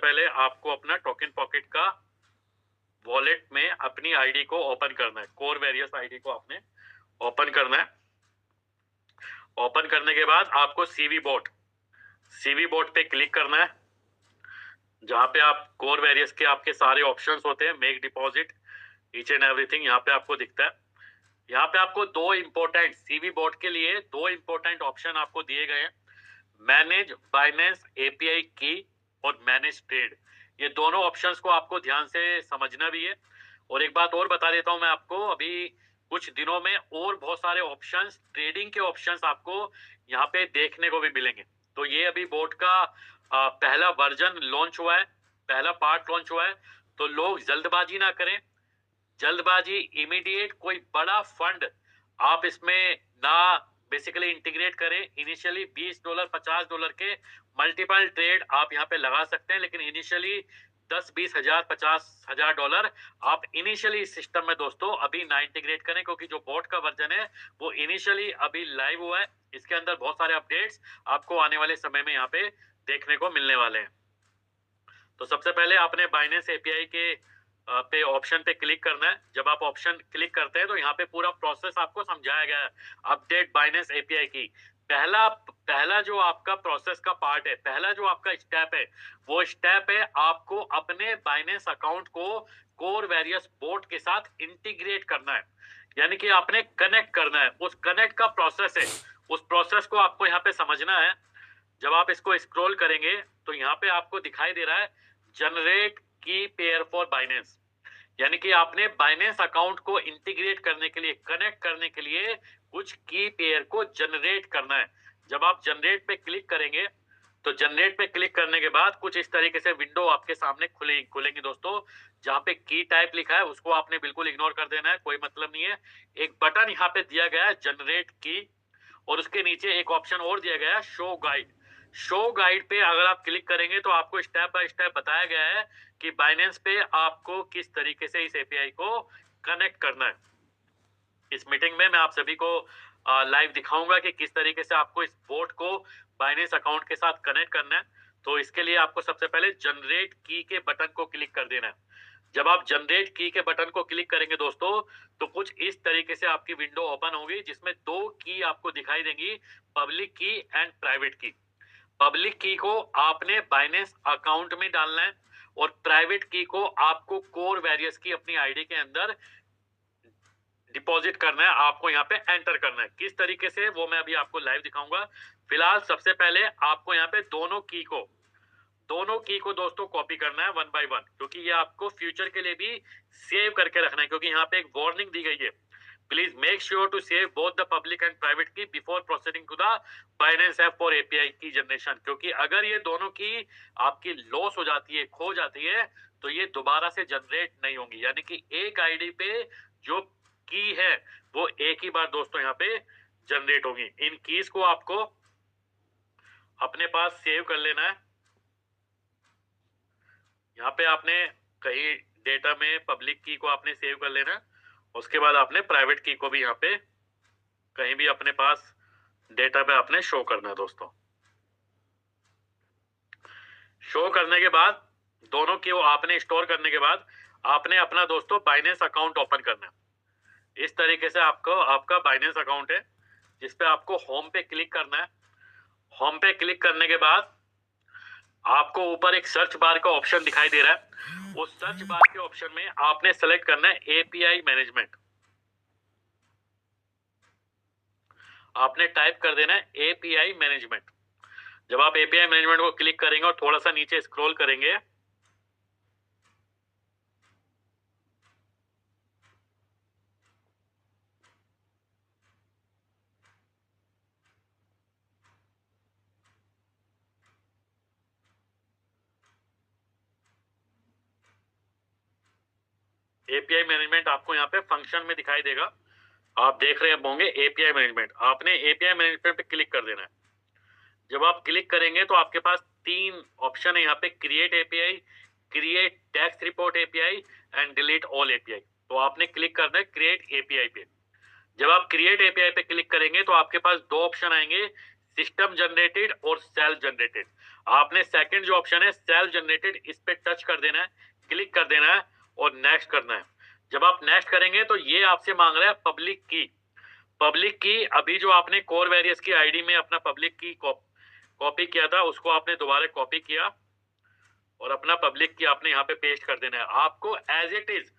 पहले आपको अपना टोकन पॉकेट का वॉलेट में अपनी आईडी को ओपन करना है। कोर वेरियस आईडी को आपने ओपन करना है। ओपन करने के बाद आपको सीवी बोट पे क्लिक करना है, जहां पे आप कोर वेरियस के आपके सारे ऑप्शंस होते हैं, make deposit, each and everything यहाँ पे आपको दिखता है। यहाँ पे आपको दो इंपोर्टेंट सीवी बोट के लिए दो इंपोर्टेंट ऑप्शन आपको दिए गए हैं, मैनेज बाइनेंस एपीआई की और मैनेज ट्रेड। ये दोनों ऑप्शंस को आपको ध्यान से समझना भी है। और एक बात और बता देता हूं मैं आपको, अभी कुछ दिनों में और बहुत सारे ऑप्शंस, ट्रेडिंग के ऑप्शंस आपको यहाँ पे देखने को भी मिलेंगे। तो ये अभी बोट का पहला वर्जन लॉन्च हुआ है, पहला पार्ट लॉन्च हुआ है। तो लोग जल्दबाजी ना करें, जल्दबाजी इमीडिएट कोई बड़ा फंड आप इसमें ना बेसिकली इंटीग्रेट करें। इनिशियली $20 $50 के मल्टीपल ट्रेड आप यहाँ पे लगा सकते हैं, लेकिन इनिशियली 10-20 हजार $50,000 आप इनिशियली इस सिस्टम में दोस्तों अभी ना इंटीग्रेट करें, क्योंकि जो बोट का वर्जन है वो इनिशियली अभी लाइव हुआ है। इसके अंदर बहुत सारे अपडेट्स आपको आने वाले समय में यहाँ पे देखने को मिलने वाले हैं। तो सबसे पहले आपने बाइनेंस एपीआई के पे ऑप्शन पे क्लिक करना है। जब आप ऑप्शन क्लिक करते हैं तो यहाँ पे पूरा प्रोसेस आपको समझाया गया है, अपडेट बाइनेंस एपीआई की। पहला जो आपका प्रोसेस का पार्ट है, पहला जो आपका स्टेप है, वो स्टेप है आपको अपने बाइनेंस अकाउंट को कोर वेरियस बोट के साथ इंटीग्रेट करना है, यानी कि आपने कनेक्ट करना है। उस कनेक्ट का प्रोसेस है, उस प्रोसेस को आपको यहाँ पे समझना है। जब आप इसको स्क्रॉल करेंगे तो यहाँ पे आपको दिखाई दे रहा है जनरेट की पेयर फॉर बाइनेंस, यानी कि आपने बाइनेंस अकाउंट को इंटीग्रेट करने के लिए, कनेक्ट करने के लिए कुछ की पेयर को जनरेट करना है। जब आप जनरेट पे क्लिक करेंगे तो जनरेट पे क्लिक करने के बाद कुछ इस तरीके से विंडो आपके सामने खुलेंगी दोस्तों। जहां पे की टाइप लिखा है उसको आपने बिल्कुल इग्नोर कर देना है, कोई मतलब नहीं है। एक बटन यहाँ पे दिया गया है जनरेट की, और उसके नीचे एक ऑप्शन और दिया गया है शो गाइड। शो गाइड पे अगर आप क्लिक करेंगे तो आपको स्टेप बाय स्टेप बताया गया है कि बाइनेंस पे आपको किस तरीके से इस एपीआई को कनेक्ट करना है। इस मीटिंग में मैं आप सभी को लाइव दिखाऊंगा कि किस तरीके से आपको इस बोट को बाइनेंस अकाउंट के साथ कनेक्ट करना है। तो इसके लिए आपको सबसे पहले जनरेट की के बटन को क्लिक कर देना है। जब आप जनरेट की के बटन को क्लिक करेंगे दोस्तों तो कुछ इस तरीके से आपकी विंडो ओपन होगी, जिसमें दो की आपको दिखाई देंगी, पब्लिक की एंड प्राइवेट की। पब्लिक की को आपने बाइनेंस अकाउंट में डालना है और प्राइवेट की को आपको कोर वेरियस की अपनी आईडी के अंदर डिपॉजिट करना है, आपको यहाँ पे एंटर करना है। किस तरीके से वो मैं अभी आपको लाइव दिखाऊंगा। फिलहाल सबसे पहले आपको यहाँ पे दोनों की को दोस्तों कॉपी करना है वन बाय वन, क्योंकि ये आपको फ्यूचर के लिए भी सेव करके रखना है, क्योंकि यहाँ पे एक वार्निंग दी गई है, please make sure to save both the public and private key before proceeding to the Binance app for API key generation. क्योंकि अगर ये दोनों की आपकी लॉस हो जाती है, खो जाती है, तो ये दोबारा से जनरेट नहीं होंगी। यानी कि एक आईडी पे जो की है वो एक ही बार दोस्तों यहाँ पे जनरेट होगी। इन कीज को आपको अपने पास सेव कर लेना है। यहाँ पे आपने कहीं डेटा में पब्लिक की को आपने सेव कर लेना है, उसके बाद आपने प्राइवेट की को भी यहाँ पे कहीं भी अपने पास डेटा पे आपने शो करना है दोस्तों। शो करने के बाद दोनों की आपने स्टोर करने के बाद आपने अपना दोस्तों बाइनेंस अकाउंट ओपन करना है। इस तरीके से आपका बाइनेंस अकाउंट है, जिसपे आपको होम पे क्लिक करना है। होम पे क्लिक करने के बाद आपको ऊपर एक सर्च बार का ऑप्शन दिखाई दे रहा है। उस सर्च बार के ऑप्शन में आपने सेलेक्ट करना है एपीआई मैनेजमेंट। आपने टाइप कर देना है एपीआई मैनेजमेंट। जब आप एपीआई मैनेजमेंट को क्लिक करेंगे और थोड़ा सा नीचे स्क्रॉल करेंगे एपीआई मैनेजमेंट आपको यहाँ पे फंक्शन में दिखाई देगा, आप देख रहे होंगे एपीआई मैनेजमेंट। आपने एपीआई मैनेजमेंट पे क्लिक कर देना है। जब आप क्लिक करेंगे तो आपके पास तीन ऑप्शन है यहाँ पे, create API, create text report API and delete all API. तो आपने क्लिक करना है क्रिएट एपीआई पे। जब आप क्रिएट एपीआई पे क्लिक करेंगे तो आपके पास दो ऑप्शन आएंगे, सिस्टम जनरेटेड और सेल्फ जनरेटेड। आपने सेकंड जो ऑप्शन है सेल्फ जनरेटेड, इस पे टच कर देना है, क्लिक कर देना है और नेक्स्ट करना है। जब आप नेक्स्ट करेंगे तो ये आपसे मांग रहा है पब्लिक की। पब्लिक की अभी जो आपने कोर वेरियस की आईडी में अपना पब्लिक की कॉपी किया था, उसको आपने दोबारा कॉपी किया और अपना पब्लिक की आपने यहाँ पे पेस्ट कर देना है। आपको एज इट इज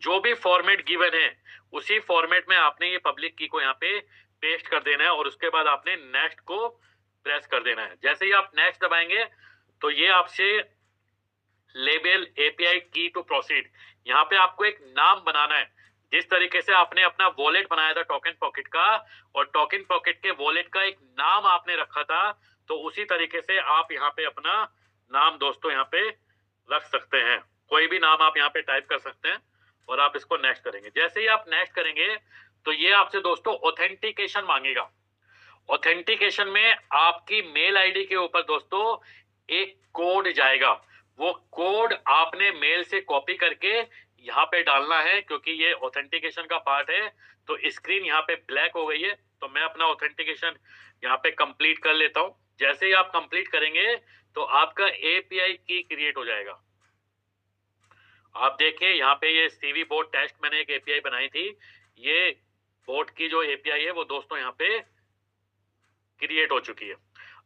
जो भी फॉर्मेट गिवन है उसी फॉर्मेट में आपने ये पब्लिक की को यहाँ पे पेस्ट कर देना है और उसके बाद आपने नेक्स्ट को प्रेस कर देना है। जैसे ही आप नेक्स्ट दबाएंगे तो ये आपसे लेबल एपीआई की टू प्रोसीड, यहाँ पे आपको एक नाम बनाना है। जिस तरीके से आपने अपना वॉलेट बनाया था टोकन पॉकेट का और टोकन पॉकेट के वॉलेट का एक नाम आपने रखा था, तो उसी तरीके से आप यहाँ पे अपना नाम दोस्तों यहाँ पे रख सकते हैं। कोई भी नाम आप यहाँ पे टाइप कर सकते हैं और आप इसको नेक्स्ट करेंगे। जैसे ही आप नेक्स्ट करेंगे तो ये आपसे दोस्तों ऑथेंटिकेशन मांगेगा। ऑथेंटिकेशन में आपकी मेल आईडी के ऊपर दोस्तों एक कोड जाएगा, वो कोड आपने मेल से कॉपी करके यहाँ पे डालना है। क्योंकि ये ऑथेंटिकेशन का पार्ट है तो स्क्रीन यहाँ पे ब्लैक हो गई है, तो मैं अपना ऑथेंटिकेशन यहाँ पे कंप्लीट कर लेता हूँ। जैसे ही आप कंप्लीट करेंगे तो आपका एपीआई की क्रिएट हो जाएगा। आप देखिए यहाँ पे ये सीवी बोट टेस्ट मैंने एक एपीआई बनाई थी, ये बोट की जो एपीआई है वो दोस्तों यहाँ पे क्रिएट हो चुकी है।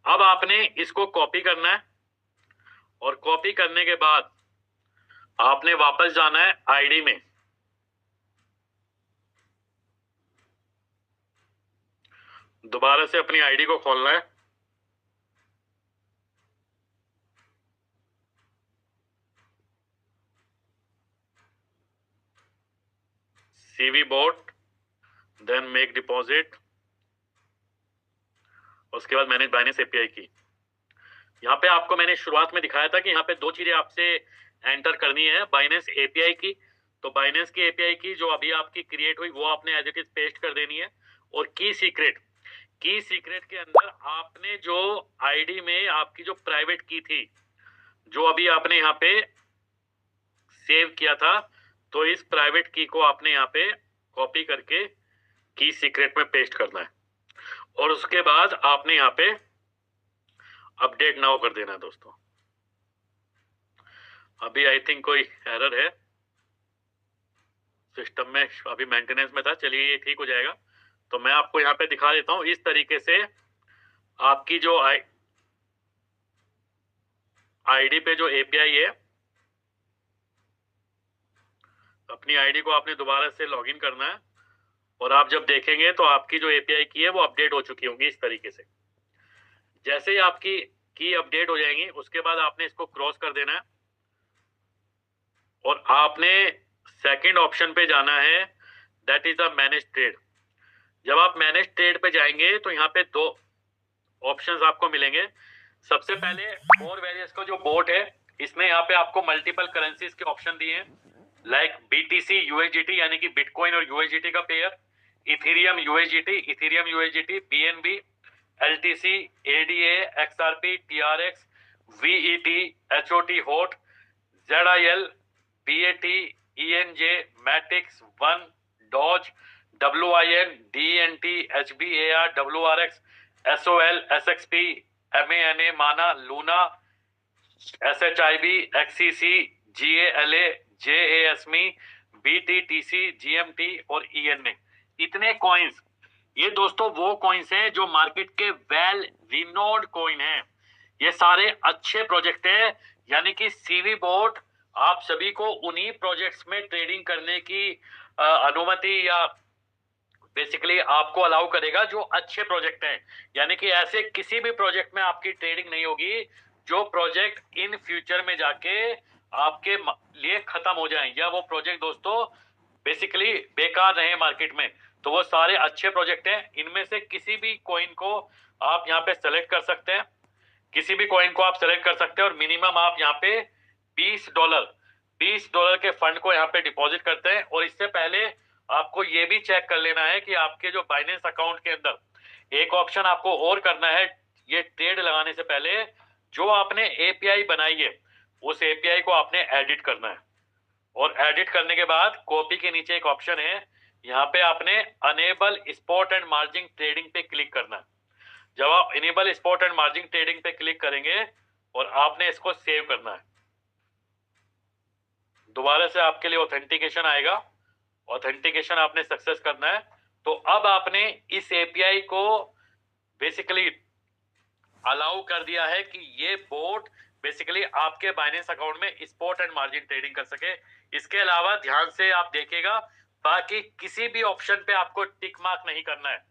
अब आपने इसको कॉपी करना है और कॉपी करने के बाद आपने वापस जाना है आईडी में। दोबारा से अपनी आईडी को खोलना है, सीवी बोट, देन मेक डिपॉजिट, उसके बाद मैनेज बाइनेंस एपीआई की। यहाँ पे आपको मैंने शुरुआत में दिखाया था कि यहाँ पे दो चीजें आपसे एंटर करनी है, बाइनेंस एपीआई की। तो बाइनेंस की एपीआई की जो अभी आपकी क्रिएट हुई वो आपने एज इट इज पेस्ट कर देनी है। और की सीक्रेट के अंदर आपने जो आईडी में आपकी जो प्राइवेट की थी, जो अभी आपने यहाँ पे सेव किया था, तो इस प्राइवेट की को आपने यहाँ पे कॉपी करके की सीक्रेट में पेस्ट करना है और उसके बाद आपने यहाँ पे अपडेट नाउ कर देना है दोस्तों। अभी आई थिंक कोई एरर है सिस्टम में, अभी मेंटेनेंस में था। चलिए ये ठीक हो जाएगा। तो मैं आपको यहाँ पे दिखा देता हूँ इस तरीके से आपकी जो आईडी पे जो एपीआई है, अपनी आईडी को आपने दोबारा से लॉगिन करना है और आप जब देखेंगे तो आपकी जो एपीआई की है वो अपडेट हो चुकी होंगी इस तरीके से। जैसे ही आपकी की अपडेट हो जाएंगी उसके बाद आपने इसको क्रॉस कर देना है और आपने सेकंड ऑप्शन पे जाना है, that is the manage trade. जब आप मैनेज ट्रेड पे जाएंगे तो यहाँ पे दो ऑप्शंस आपको मिलेंगे। सबसे पहले कोर वेरियस का जो बोट है, इसमें यहाँ पे आपको मल्टीपल करेंसीज के ऑप्शन दिए हैं, लाइक बीटीसी यूएसजीटी यानी कि बिटकॉइन और यूएसजीटी का pair, Ethereum USDT, BNB, LTC, ADA, XRP, TRX, VET, HOT hot, ZIL, BAT, ENJ, Matics, one, Doge, WIN, DNT, HBAR, WRX, SOL, SXP, MNA, Mana, Luna, SHIB, XCC, GALA, JASMY, BTTC, GMT और ENA. इतने coins, ये दोस्तों वो coins हैं जो market के well renowned coin हैं। ये सारे अच्छे प्रोजेक्ट हैं, यानी कि सीवी बोट आप सभी को उन्हीं प्रोजेक्ट्स में ट्रेडिंग करने की अनुमति या बेसिकली आपको अलाउ करेगा जो अच्छे प्रोजेक्ट हैं। यानी कि ऐसे किसी भी प्रोजेक्ट में आपकी ट्रेडिंग नहीं होगी जो प्रोजेक्ट इन फ्यूचर में जाके आपके लिए खत्म हो जाए या वो प्रोजेक्ट दोस्तों बेसिकली बेकार रहे मार्केट में। तो वो सारे अच्छे प्रोजेक्ट हैं। इनमें से किसी भी कॉइन को आप यहाँ पे सेलेक्ट कर सकते हैं, किसी भी कॉइन को आप सेलेक्ट कर सकते हैं और मिनिमम आप यहाँ पे $20 के फंड को यहाँ पे डिपॉजिट करते हैं। और इससे पहले आपको ये भी चेक कर लेना है कि आपके जो बाइनेंस अकाउंट के अंदर एक ऑप्शन आपको और करना है, ये ट्रेड लगाने से पहले जो आपने एपीआई बनाई है उस एपीआई को आपने एडिट करना है। और एडिट करने के बाद कॉपी के नीचे एक ऑप्शन है, यहाँ पे आपने enable spot and margin trading पे क्लिक करना है। जब आप enable spot and margin trading पे क्लिक करेंगे और आपने इसको सेव करना है। दोबारा से आपके लिए ऑथेंटिकेशन आएगा, ऑथेंटिकेशन आपने सक्सेस करना है। तो अब आपने इस एपीआई को बेसिकली अलाउ कर दिया है कि ये बोट बेसिकली आपके बाइनेंस अकाउंट में स्पॉट एंड मार्जिन ट्रेडिंग कर सके। इसके अलावा ध्यान से आप देखिएगा, बाकी किसी भी ऑप्शन पे आपको टिक मार्क नहीं करना है।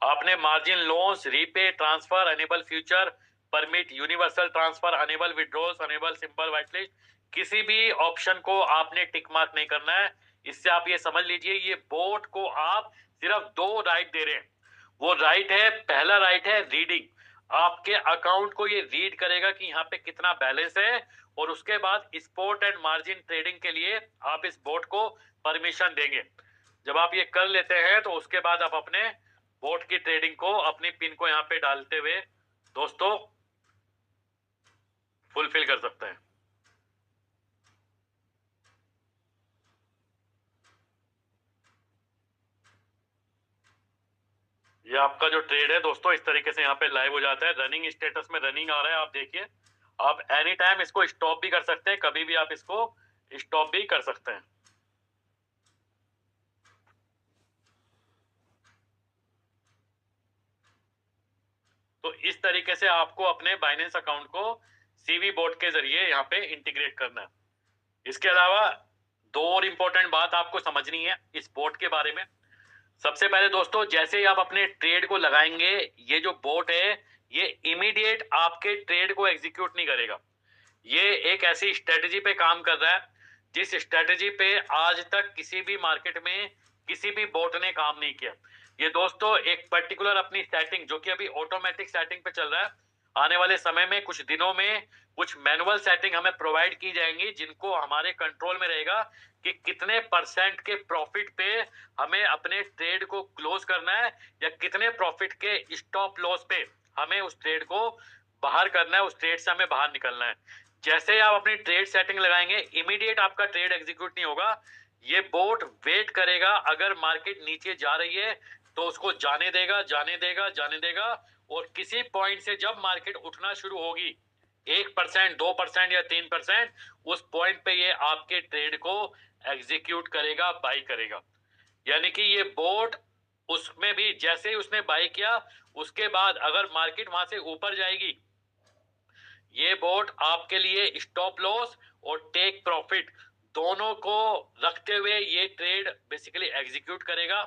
आपने margin loans, repay, transfer, enable future, permit, universal transfer, enable withdrawals, enable simple white list, किसी भी ऑप्शन को आपने टिक मार्क नहीं करना है। इससे आप ये समझ लीजिए, ये बोट को आप सिर्फ 2 राइट दे रहे हैं। वो राइट है, पहला राइट है रीडिंग, आपके अकाउंट को ये रीड करेगा कि यहाँ पे कितना बैलेंस है, और उसके बाद स्पॉट एंड मार्जिन ट्रेडिंग के लिए आप इस बोट को परमिशन देंगे। जब आप ये कर लेते हैं तो उसके बाद आप अपने बोट की ट्रेडिंग को, अपनी पिन को यहाँ पे डालते हुए दोस्तों फुलफिल कर सकते हैं। ये आपका जो ट्रेड है दोस्तों इस तरीके से यहाँ पे लाइव हो जाता है, रनिंग स्टेटस में रनिंग आ रहा है। आप देखिए, आप एनी टाइम इसको स्टॉप भी कर सकते हैं, कभी भी आप इसको स्टॉप भी कर सकते हैं। तो इस तरीके से आपको अपने बाइनेंस अकाउंट को सीवी बोट के जरिए यहाँ पे इंटीग्रेट करना है। इसके अलावा 2 और इंपॉर्टेंट बात आपको समझनी है इस बोट के बारे में। सबसे पहले दोस्तों, जैसे ही आप अपने ट्रेड को लगाएंगे, ये जो बोट है ये इमीडिएट आपके ट्रेड को एग्जीक्यूट नहीं करेगा। ये एक ऐसी स्ट्रेटेजी पे काम कर रहा है जिस स्ट्रेटेजी पे आज तक किसी भी मार्केट में किसी भी बोट ने काम नहीं किया। ये दोस्तों एक पर्टिकुलर अपनी सेटिंग, जो कि अभी ऑटोमेटिक सेटिंग पे चल रहा है, आने वाले समय में कुछ दिनों में कुछ मैनुअल सेटिंग हमें प्रोवाइड की जाएंगी, जिनको हमारे कंट्रोल में रहेगा कि कितने परसेंट के प्रॉफिट पे हमें अपने ट्रेड को क्लोज करना है, या कितने प्रॉफिट के स्टॉप लॉस पे हमें उस ट्रेड को बाहर करना है, उस ट्रेड से हमें बाहर निकलना है। जैसे ही आप अपनी ट्रेड सेटिंग लगाएंगे, इमीडिएट आपका ट्रेड एग्जीक्यूट नहीं होगा। ये बोट वेट करेगा, अगर मार्केट नीचे जा रही है तो उसको जाने देगा, जाने देगा, जाने देगा, और किसी पॉइंट से जब मार्केट उठना शुरू होगी 1%, 2% या 3%, उस पॉइंट पे ये आपके ट्रेड को एग्जीक्यूट करेगा, बाई करेगा। यानी कि ये बोट उसमें भी जैसे ही उसने बाई किया, उसके बाद अगर मार्केट वहां से ऊपर जाएगी, ये बोट आपके लिए स्टॉप लॉस और टेक प्रॉफिट दोनों को रखते हुए ये ट्रेड बेसिकली एग्जीक्यूट करेगा।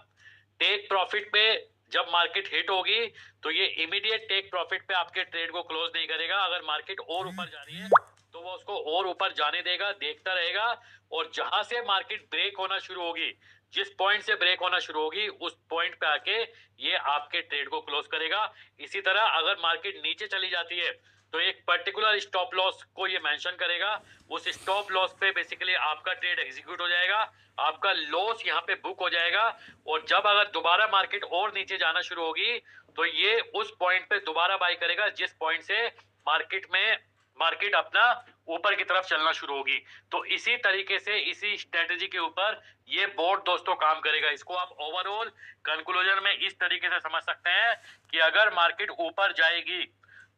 टेक प्रॉफिट पे जब मार्केट हिट होगी तो ये इमीडिएट टेक प्रॉफिट पे आपके ट्रेड को क्लोज नहीं करेगा। अगर मार्केट और ऊपर जा रही है तो वो उसको और ऊपर जाने देगा, देखता रहेगा, और जहां से मार्केट ब्रेक होना शुरू होगी, जिस पॉइंट से ब्रेक होना शुरू होगी, उस पॉइंट पे आके ये आपके ट्रेड को क्लोज करेगा। इसी तरह अगर मार्केट नीचे चली जाती है तो एक पर्टिकुलर स्टॉप लॉस को ये मेंशन करेगा, उस स्टॉप लॉस पे बेसिकली आपका ट्रेड एग्जीक्यूट हो जाएगा, आपका लॉस यहाँ पे बुक हो जाएगा। और जब अगर दोबारा मार्केट और नीचे जाना शुरू होगी तो ये उस पॉइंट पे दोबारा बाई करेगा, जिस पॉइंट से मार्केट अपना ऊपर की तरफ चलना शुरू होगी। तो इसी तरीके से, इसी स्ट्रेटेजी के ऊपर ये बोर्ड दोस्तों काम करेगा। इसको आप ओवरऑल कंक्लूजन में इस तरीके से समझ सकते हैं कि अगर मार्केट ऊपर जाएगी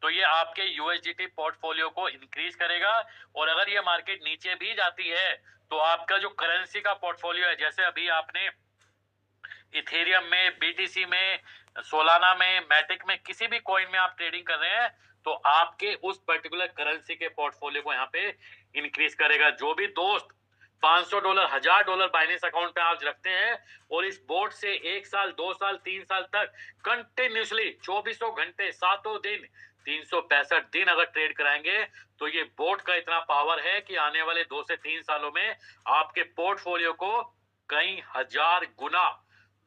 तो ये आपके यूएसडीटी पोर्टफोलियो को इंक्रीज करेगा, और अगर ये मार्केट नीचे भी जाती है तो आपका जो करेंसी का पोर्टफोलियो है, जैसे अभी आपने इथेरियम में, बीटीसी में, सोलाना में, मैटिक में, किसी भी कॉइन में आप ट्रेडिंग कर रहे हैं, तो आपके उस पर्टिकुलर करेंसी के पोर्टफोलियो को यहाँ पे इंक्रीज करेगा। जो भी दोस्त $500, $1000 बाइनेंस अकाउंट पे आज रखते हैं और इस बोर्ड से 1 साल, 2 साल, 3 साल तक कंटिन्यूसली 24 घंटे, 7 दिन, 365 दिन अगर ट्रेड कराएंगे, तो ये बोर्ड का इतना पावर है कि आने वाले 2 से 3 सालों में आपके पोर्टफोलियो को कई हजार गुना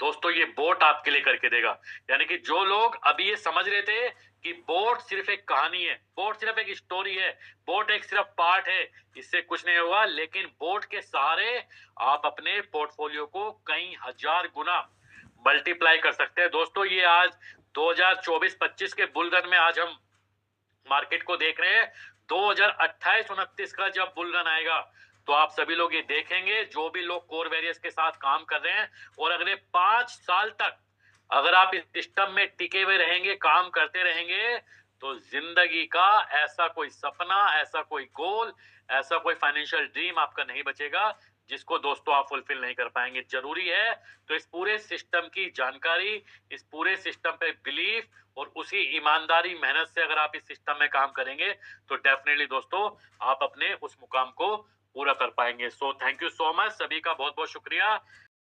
दोस्तों ये बोट आपके लिए करके देगा। यानी कि जो लोग अभी ये समझ रहे थे कि बोट सिर्फ एक कहानी है, बोट सिर्फ एक स्टोरी है, बोट एक सिर्फ पार्ट है, इससे कुछ नहीं होगा, लेकिन बोट के सहारे आप अपने पोर्टफोलियो को कई हजार गुना मल्टीप्लाई कर सकते हैं। दोस्तों ये आज 2024-25 के बुल रन में आज हम मार्केट को देख रहे हैं। 2028-29 का जब बुल रन आएगा तो आप सभी लोग ये देखेंगे, जो भी लोग कोर वेरियस के साथ काम कर रहे हैं, और अगले 5 साल तक अगर आप इस सिस्टम में टिके हुए रहेंगे, काम करते रहेंगे, तो जिंदगी का ऐसा कोई सपना, ऐसा कोई गोल, ऐसा कोई फाइनेंशियल ड्रीम आपका नहीं बचेगा जिसको दोस्तों आप फुलफिल नहीं कर पाएंगे। जरूरी है तो इस पूरे सिस्टम की जानकारी, इस पूरे सिस्टम पे बिलीफ और उसी ईमानदारी मेहनत से अगर आप इस सिस्टम में काम करेंगे तो डेफिनेटली दोस्तों आप अपने उस मुकाम को पूरा कर पाएंगे। So thank you so much, सभी का बहुत बहुत शुक्रिया।